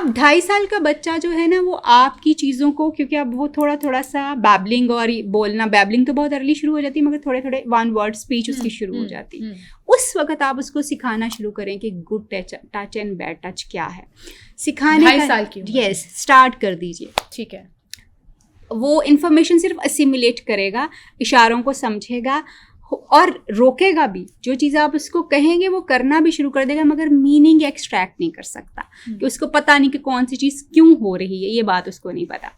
अब 2.5 साल का बच्चा जो है ना वो आपकी चीज़ों को, क्योंकि अब वो थोड़ा थोड़ा सा बैबलिंग और बोलना, बैबलिंग तो बहुत अर्ली शुरू हो जाती है मगर थोड़े थोड़े वन वर्ड स्पीच उसकी शुरू हो जाती है। उस वक्त आप उसको सिखाना शुरू करें कि good touch and bad touch क्या है, सिखाने 2.5 साल की उम्र। यस, स्टार्ट कर दीजिए। ठीक है। वो इन्फॉर्मेशन सिर्फ असिमुलेट करेगा, इशारों को समझेगा और रोकेगा भी। जो चीज़ आप उसको कहेंगे वो करना भी शुरू कर देगा, मगर मीनिंग एक्सट्रैक्ट नहीं कर सकता कि उसको पता नहीं कि कौन सी चीज़ क्यों हो रही है, ये बात उसको नहीं पता।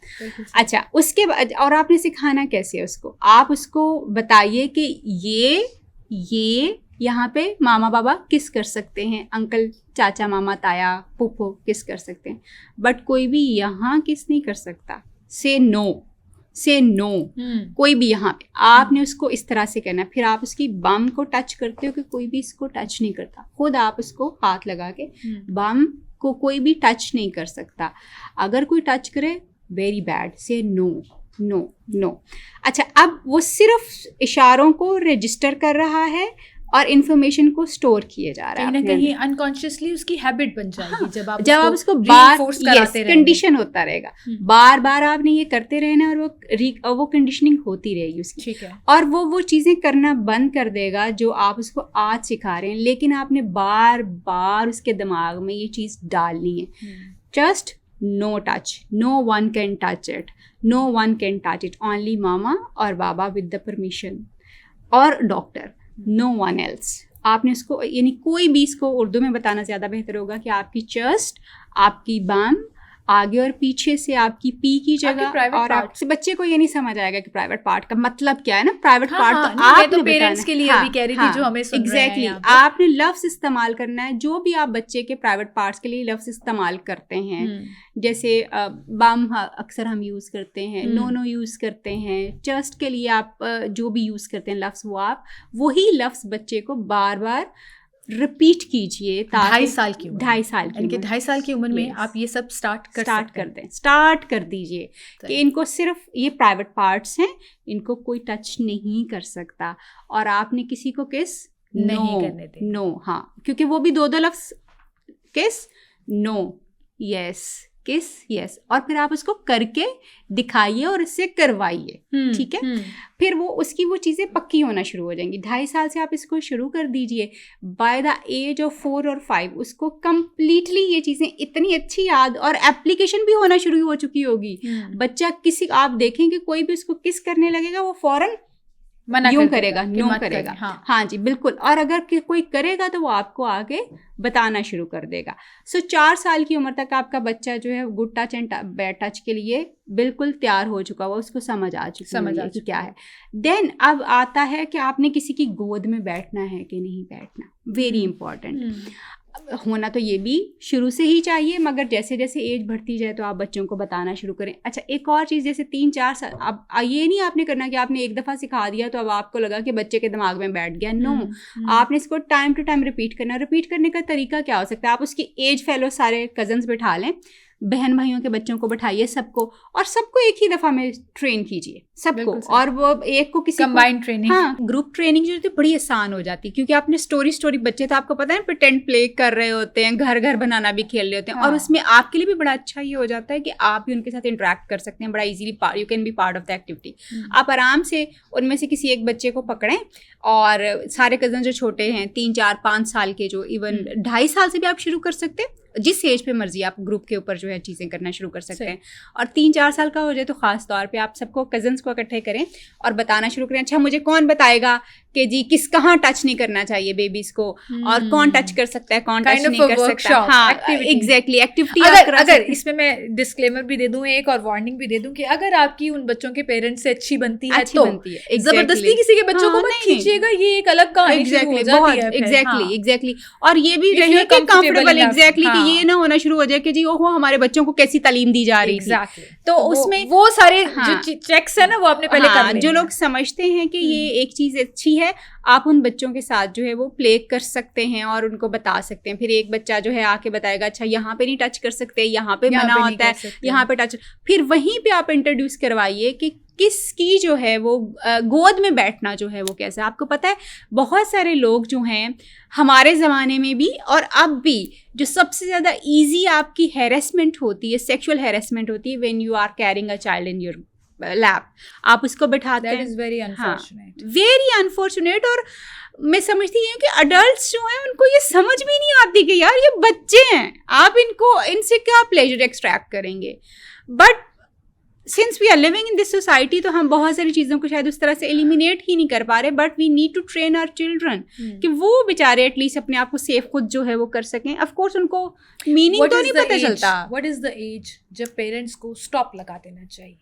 अच्छा, उसके बाद और आपने सिखाना कैसे है उसको, आप उसको बताइए कि ये यहाँ पे मामा बाबा किस कर सकते हैं, अंकल चाचा मामा ताया फूफो किस कर सकते हैं, बट कोई भी यहाँ किस नहीं कर सकता। से नो कोई भी यहाँ पे आपने उसको इस तरह से करना है। फिर आप उसकी बम को टच करते हो कि कोई भी इसको टच नहीं करता, खुद आप उसको हाथ लगा के बम को कोई भी टच नहीं कर सकता। अगर कोई टच करे वेरी बैड, से नो। अच्छा, अब वो सिर्फ इशारों को रजिस्टर कर रहा है और इन्फॉर्मेशन को स्टोर किए जा रहा है, कहीं ना कहीं अनकॉन्शियसली उसकी हैबिट बन जाएगी। हाँ, जब आप उसको बार कंडीशन होता रहेगा, बार बार आपने ये करते रहना और वो कंडीशनिंग होती रहेगी उसकी। ठीक है। और वो चीज़ें करना बंद कर देगा जो आप उसको आज सिखा रहे हैं, लेकिन आपने बार बार उसके दिमाग में ये चीज़ डालनी है। Just no touch, no one can touch it, no one can touch it, only मामा और बाबा विद द परमिशन और डॉक्टर, नो वन एल्स। आपने उसको, यानी कोई भी, इसको उर्दू में बताना ज़्यादा बेहतर होगा कि आपकी चेस्ट, आपकी बम, आगे और पीछे से आपकी पी की जगह, और आपसे बच्चे को ये नहीं समझ आएगा कि प्राइवेट पार्ट का मतलब क्या है ना। प्राइवेट पार्ट तो आपने पेरेंट्स के लिए अभी कह रही थी जो हमें सुन रहे हैं। एग्जैक्टली, आपने लफ्ज़ इस्तेमाल करना है। जो भी आप बच्चे के प्राइवेट पार्ट्स के लिए लफ्ज़ इस्तेमाल करते हैं, जैसे बम अक्सर हम यूज़ करते हैं, नो यूज़ करते हैं, चेस्ट के लिए आप जो भी यूज़ करते हैं लफ्ज़, वो आप वही लफ्ज़ बच्चे को बार बार रिपीट कीजिए। 2.5 साल की 2.5 साल की उम्र में आप ये सब स्टार्ट कर दीजिए कि इनको सिर्फ ये प्राइवेट पार्ट्स हैं, इनको कोई टच नहीं कर सकता और आपने किसी को किस नहीं करने देना। नो, हाँ, क्योंकि वो भी दो लफ्ज़, किस नो, यस किस यस, और फिर आप उसको करके दिखाइए और इससे करवाइए। ठीक है, फिर वो उसकी वो चीज़ें पक्की होना शुरू हो जाएंगी। 2.5 साल से आप इसको शुरू कर दीजिए। बाय द एज ऑफ 4 और 5 उसको कम्प्लीटली ये चीज़ें इतनी अच्छी याद और एप्लीकेशन भी होना शुरू हो चुकी होगी। बच्चा किसी, आप देखेंगे कोई भी उसको किस करने लगेगा वो फौरन यूं करेगा, नो करेगा। हाँ जी, बिल्कुल। और अगर कोई करेगा तो वो आपको आगे बताना शुरू कर देगा। 4 साल की उम्र तक आपका बच्चा जो है good touch and bad touch के लिए बिल्कुल तैयार हो चुका हुआ, उसको समझ आ चुकी क्या है। देन अब आता है कि आपने किसी की गोद में बैठना है कि नहीं बैठना। Very important. होना तो ये भी शुरू से ही चाहिए, मगर जैसे जैसे एज बढ़ती जाए तो आप बच्चों को बताना शुरू करें। अच्छा, एक और चीज़, जैसे 3-4 साल, अब ये नहीं आपने करना कि आपने एक दफ़ा सिखा दिया तो अब आपको लगा कि बच्चे के दिमाग में बैठ गया। नो, आपने इसको टाइम टू टाइम रिपीट करना। रिपीट करने का तरीका क्या हो सकता है, आप उसकी एज फेलो सारे कजन्स बिठा लें, बहन भाइयों के बच्चों को बैठाइए सबको, और सबको एक ही दफ़ा में ट्रेन कीजिए सबको, और वो एक को किसी कंबाइंड ट्रेनिंग। हाँ, ग्रुप ट्रेनिंग जो होती है बड़ी आसान हो जाती है, क्योंकि आपने स्टोरी बच्चे तो आपको पता है प्रिटेंड प्ले कर रहे होते हैं, घर बनाना भी खेल रहे होते हैं। हाँ। और उसमें आपके लिए भी बड़ा अच्छा ये हो जाता है कि आप भी उनके साथ इंटरेक्ट कर सकते हैं बड़ा easily. You can be part of the activity. आप आराम से उनमें से किसी एक बच्चे को पकड़ें, और सारे कजन जो छोटे हैं 3-4-5 साल के, जो इवन 2.5 साल से भी आप शुरू कर सकते हैं, जिस एज पे मर्जी आप ग्रुप के ऊपर जो है चीज़ें करना शुरू कर सकते हैं। और 3-4 साल का हो जाए तो ख़ास तौर पे आप सबको कजन्स को इकट्ठे करें और बताना शुरू करें। अच्छा, मुझे कौन बताएगा कि जी कहाँ टच नहीं करना चाहिए बेबीज को, और कौन टच कर सकता है, कौन टच नहीं कर सकता। हाँ, एग्जैक्टली, एक्टिविटी। अगर इसमें मैं डिस्क्लेमर भी दे दूं एक, और वार्निंग भी दे दूं कि अगर आपकी उन बच्चों के पेरेंट्स से अच्छी बनती है तो जबरदस्ती किसी के बच्चों को मत खींचिएगा, ये एक अलग कहानी शुरू हो जाती है। एग्जैक्टली। और ये भी रहिए कि कंफर्टेबल, एग्जैक्टली, कि ये ना होना शुरू हो जाए कि जी ओहो हमारे बच्चों को कैसी तालीम दी जा रही थी। तो उसमें वो सारे जो चेक्स है ना वो आपने पहले कर लेने। जो लोग समझते हैं कि ये एक चीज़ अच्छी है, आप उन बच्चों के साथ जो है वो प्ले कर सकते हैं और उनको बता सकते हैं। फिर एक बच्चा जो है आके बताएगा, अच्छा यहाँ पे नहीं टच कर सकते, यहाँ पे मना होता है, यहाँ पे टच। फिर वहीं पे आप इंट्रोड्यूस करवाइए कि किसकी जो है वो गोद में बैठना जो है वो कैसा है। आपको पता है बहुत सारे लोग जो हैं हमारे ज़माने में भी और अब भी, जो सबसे ज़्यादा ईजी आपकी हैरेसमेंट होती है, सेक्शुअल हैरेसमेंट होती है, when you are carrying a child in your lap, आप उसको बैठाते हैं। That is very unfortunate. Very unfortunate. और मैं समझती हूँ कि अडल्ट्स जो हैं उनको ये समझ भी नहीं आती कि यार ये बच्चे हैं, आप इनसे क्या प्लेजर एक्सट्रैक्ट करेंगे। But since we are living in this society, तो हम बहुत सारी चीज़ों को शायद उस तरह से एलिमिनेट ही नहीं कर पा रहे, but we need to train our children कि वो बेचारे एटलीस्ट अपने आप को सेफ खुद जो है वो कर सकें। ऑफ कोर्स उनको मीनिंग तो नहीं पता चलता। व्हाट इज द एज जब पेरेंट्स को स्टॉप लगा देना चाहिए,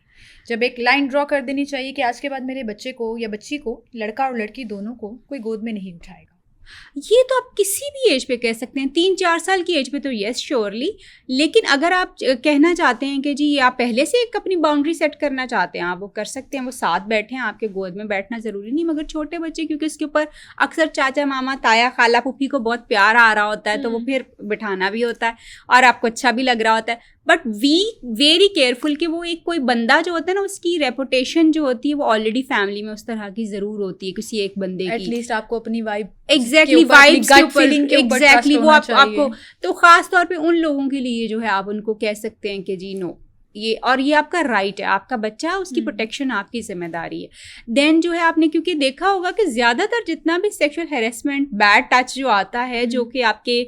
जब एक लाइन ड्रॉ कर देनी चाहिए कि आज के बाद मेरे बच्चे को या बच्ची को, लड़का और लड़की दोनों को, कोई गोद में नहीं उठाएगा? ये तो आप किसी भी एज पे कह सकते हैं, 3-4 साल की एज पे तो यस श्योरली। लेकिन अगर आप कहना चाहते हैं कि जी आप पहले से एक अपनी बाउंड्री सेट करना चाहते हैं, आप वो कर सकते हैं, वो साथ बैठे हैं, आपके गोद में बैठना ज़रूरी नहीं। मगर छोटे बच्चे, क्योंकि उसके ऊपर अक्सर चाचा मामा ताया खाला पुप्पी को बहुत प्यार आ रहा होता है, तो वो फिर बिठाना भी होता है और आपको अच्छा भी लग रहा होता है। बट वी वेरी केयरफुल कि वो एक कोई बंदा जो होता है ना, उसकी रेपुटेशन जो होती है वो ऑलरेडी फैमिली में उस तरह की ज़रूर होती है किसी एक बंदे की। एटलीस्ट आपको अपनी वाइब, एग्जैक्टली वाइब्स के ऊपर, एग्जैक्टली वो आपको, तो खास तौर पे उन लोगों के लिए जो है आप उनको कह सकते हैं कि जी नो, ये और ये आपका राइट है, आपका बच्चा, उसकी प्रोटेक्शन आपकी जिम्मेदारी है। देन जो है आपने क्योंकि देखा होगा कि ज़्यादातर जितना भी सेक्सुअल हैरेसमेंट, बैड टच जो आता है, जो कि आपके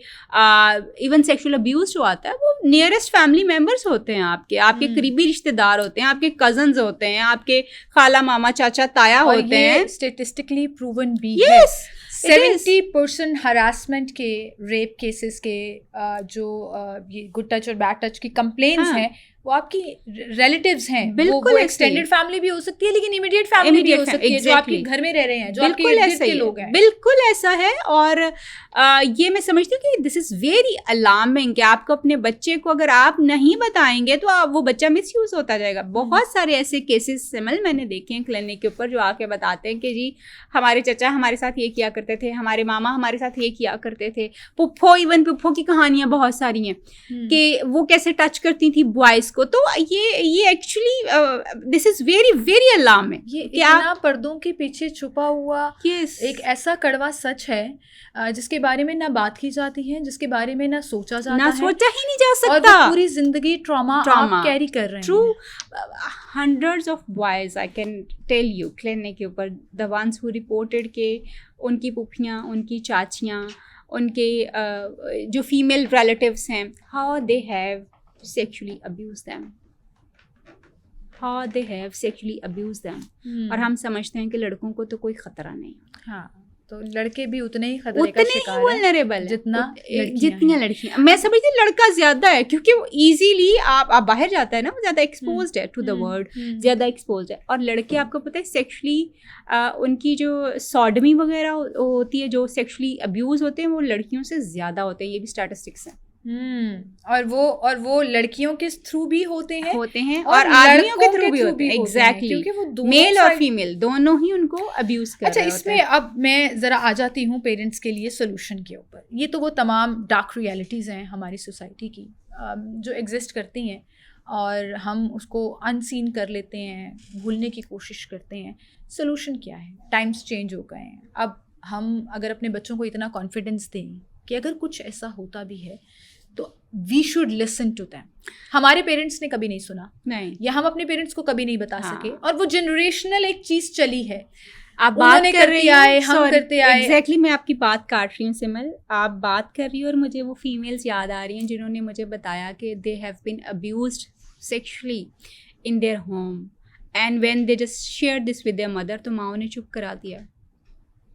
इवन सेक्सुअल अब्यूज़ जो आता है, वो नियरेस्ट फैमिली मेम्बर्स होते हैं, आपके करीबी रिश्तेदार होते हैं, आपके कजन्स होते हैं, आपके खाला मामा चाचा ताया होते हैं। स्टेटिस्टिकली प्रूवन भी है। 70% हरासमेंट के, रेप केसेस के, जो ये गुड टच और बैड टच की कंप्लेंट्स हैं, वो आपकी रिलेटिव्स हैं। वो एक्सटेंडेड फैमिली भी हो सकती है, लेकिन इमीडिएट फैमिली भी हो सकती है, जो आपके घर में रह रहे हैं, जो आपके इर्द गिर्द के लोग हैं। बिल्कुल ऐसा है। और ये मैं समझती हूँ कि दिस इज़ वेरी अलार्मिंग कि आपको अपने बच्चे को अगर आप नहीं बताएंगे तो वो बच्चा मिसयूज होता जाएगा। बहुत सारे ऐसे केसेस सिमिल मैंने देखे हैं क्लिनिक के ऊपर, जो आके बताते हैं कि जी हमारे चचा हमारे साथ ये किया करते थे, हमारे मामा हमारे साथ ये किया करते थे, पुप्पो, इवन पुप्पो की कहानियाँ बहुत सारी हैं कि वो कैसे टच करती थी बॉयज़ को। तो ये actually this is very very alarming. ये इतना पर्दों के पीछे छुपा हुआ एक ऐसा कड़वा सच है जिसके बारे में ना बात की जाती है, जिसके बारे में ना सोचा जाता है, सोचा ही नहीं जा सकता, और पूरी जिंदगी ट्रॉमा आप कैरी कर रहे हैं। True, hundreds of boys I can tell you clinic के ऊपर, द वंस हु रिपोर्टेड के उनकी पुफियाँ, उनकी चाचियाँ, उनके जो फीमेल रिलेटिव्स हैं, how they have sexually abuse them, how they have sexually abused them। और हम समझते हैं कि लड़कों को तो कोई खतरा नहीं। हाँ, तो लड़के भी उतने ही खतरे का शिकार हैं, वल्नरेबल जितना लड़कियां। मैं समझती हूँ लड़का ज्यादा है, क्योंकि वो इजीली आप बाहर जाता है ना, वो ज्यादा एक्सपोज्ड है टू द वर्ल्ड, ज्यादा एक्सपोज्ड है। और लड़के आपको पता है सेक्सुअली उनकी जो सॉडमी वगैरह होती है, जो सेक्सुअली अब्यूज होते हैं, वो लड़कियों से ज्यादा होते हैं। ये भी स्टैटिस्टिक्स हैं। और वो लड़कियों के थ्रू भी होते हैं और आदमियों के थ्रू भी होते हैं। एग्जैक्टली, क्योंकि वो मेल और फीमेल दोनों ही उनको अब्यूज कर रहे होते हैं। इसमें अब मैं जरा आ जाती हूँ पेरेंट्स के लिए सोल्यूशन के ऊपर। ये तो वो तमाम डार्क रियलिटीज़ हैं हमारी सोसाइटी की जो एग्जिस्ट करती हैं, और हम उसको अनसीन कर लेते हैं, भूलने की कोशिश करते हैं। सोल्यूशन क्या है? टाइम्स चेंज हो गए हैं। अब हम अगर अपने बच्चों को इतना कॉन्फिडेंस दें कि अगर कुछ ऐसा होता भी है तो we should listen to them. हमारे पेरेंट्स ने कभी नहीं सुना, नहीं, या हम अपने पेरेंट्स को कभी नहीं बता सके, और वो जनरेशनल एक चीज़ चली है। आप बात कर रही आए, हम करते आए। एग्जैक्टली, मैं आपकी बात काट रही हूँ सिमल। आप बात कर रही हो और मुझे वो फीमेल्स याद आ रही हैं जिन्होंने मुझे बताया कि they have been abused sexually in their home, and when they just share this with their mother, तो माँ ने चुप करा दिया।